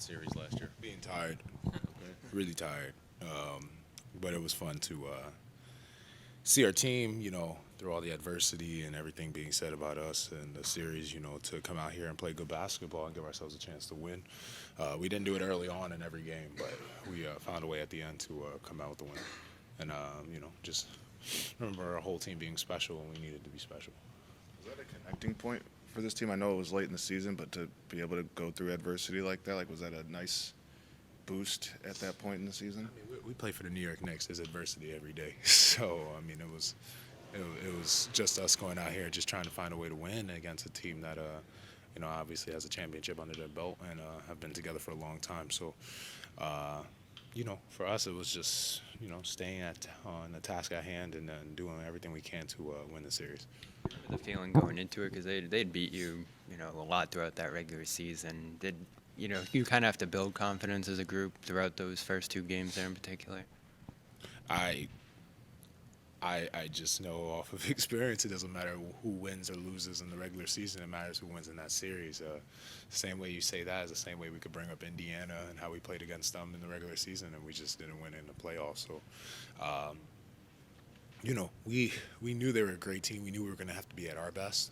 series last year? Being tired, really tired. But it was fun to see our team, through all the adversity and everything being said about us and the series, to come out here and play good basketball and give ourselves a chance to win. We didn't do it early on in every game, but we found a way at the end to come out with the win. And, just remember our whole team being special when we needed to be special. Was that a connecting point for this team? I know it was late in the season, but to be able to go through adversity like that, was that a nice boost at that point in the season? I mean, we play for the New York Knicks. There's adversity every day. So, I mean, it was just us going out here just trying to find a way to win against a team that, obviously has a championship under their belt and have been together for a long time. So, for us, it was just, staying on the task at hand and doing everything we can to win the series. The feeling going into it, because they'd beat you, a lot throughout that regular season. Did you kind of have to build confidence as a group throughout those first two games there in particular? I just know off of experience it doesn't matter who wins or loses in the regular season. It matters who wins in that series. Same way you say that is the same way we could bring up Indiana and how we played against them in the regular season and we just didn't win in the playoffs. So, we knew they were a great team. We knew we were going to have to be at our best.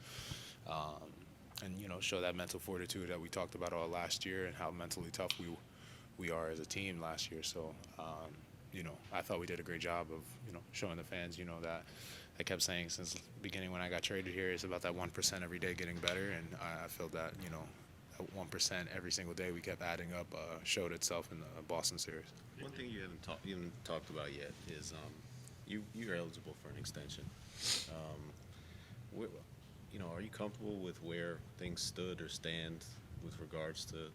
And show that mental fortitude that we talked about all last year and how mentally tough we are as a team last year. So, I thought we did a great job of, showing the fans, that I kept saying since the beginning when I got traded here, it's about that 1% every day getting better. And I feel that, that 1% every single day we kept adding up showed itself in the Boston series. One thing you haven't talked about yet is you're eligible for an extension. Are you comfortable with where things stood or stand with regards to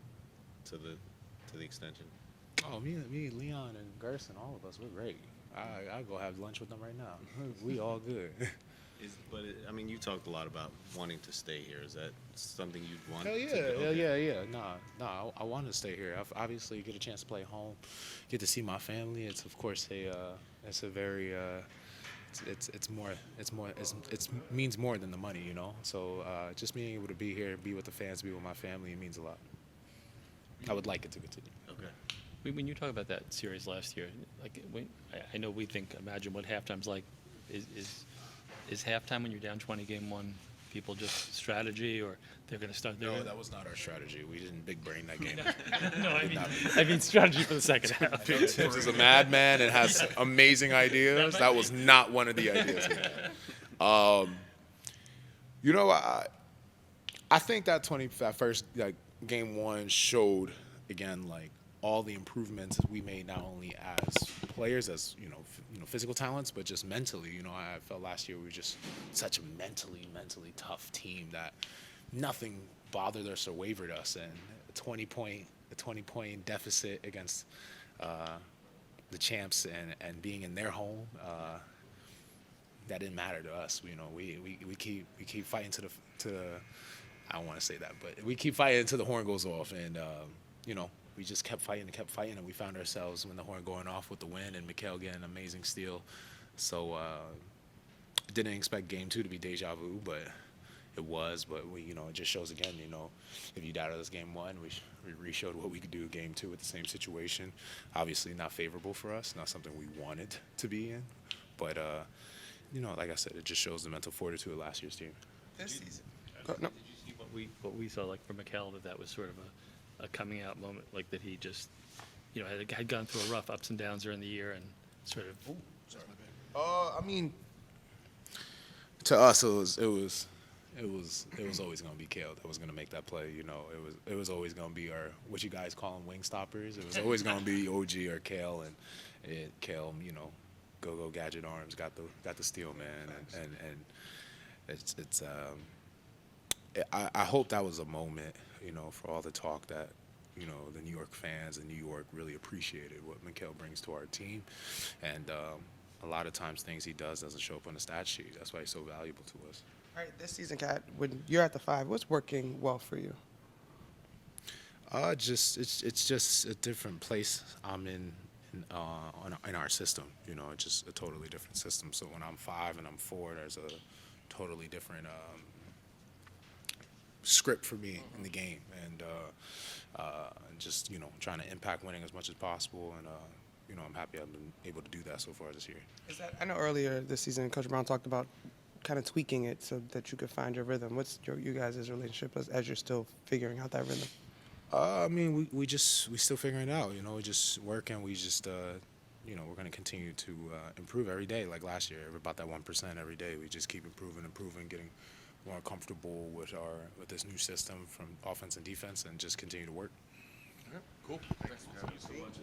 the extension? Oh, me, Leon, and Gerson, all of us, we're great. I'll go have lunch with them right now. We all good. You talked a lot about wanting to stay here. Is that something you'd want? Hell yeah. Nah, I want to stay here. I've obviously get a chance to play home, get to see my family. It's of course it's a very it means more than the money, So just being able to be here, be with the fans, be with my family, it means a lot. I would like it to continue. Okay. When you talk about that series last year, I know we think, imagine what halftime's like. Is halftime when you're down 20 game one, people just strategy, or they're going to start? No, that was not our strategy. We didn't big brain that game. No, I mean strategy for the second half. Tibbs is a madman and has amazing ideas. That was not one of the ideas. I think that first game one showed again all the improvements we made not only as players, as physical talents, but just mentally. I felt last year we were just such a mentally tough team that nothing bothered us or wavered us. And a 20-point deficit against the champs and being in their home, that didn't matter to us. We keep fighting to the I don't want to say that, but we keep fighting until the horn goes off, and we just kept fighting, and we found ourselves when the horn going off with the win and Mikal getting an amazing steal. So didn't expect game two to be deja vu, but it was. But it just shows again, if you doubted us game one, we re-showed what we could do game two with the same situation. Obviously not favorable for us, not something we wanted to be in, but like I said, it just shows the mental fortitude of last year's team. This season. Did you see what we saw from Mikal, that was sort of a coming out moment, that he just had gone through a rough ups and downs during the year and sort of. Ooh, sorry, my bad. To us it was always going to be Kale that was going to make that play. It was always going to be our, what you guys call them, wing stoppers. It was always going to be OG or Kale, and Kale, go gadget arms, got the steal, man, and it's I hope that was a moment, for all the talk that, the New York fans in New York really appreciated what Mikal brings to our team. And a lot of times things he does doesn't show up on the stat sheet. That's why he's so valuable to us. All right, this season, Kat, when you're at the 5, what's working well for you? It's just a different place I'm in our system. It's just a totally different system. So when I'm 5 and I'm 4, there's a totally different script for me in the game, and just trying to impact winning as much as possible. And I'm happy I've been able to do that so far this year. I know earlier this season, Coach Brown talked about kind of tweaking it so that you could find your rhythm. What's you guys' relationship as you're still figuring out that rhythm? I mean, we still figuring it out. We just working. We just we're going to continue to improve every day. Like last year, about that 1% every day. We just keep improving, getting more comfortable with this new system from offense and defense, and just continue to work. Cool. Thanks so much.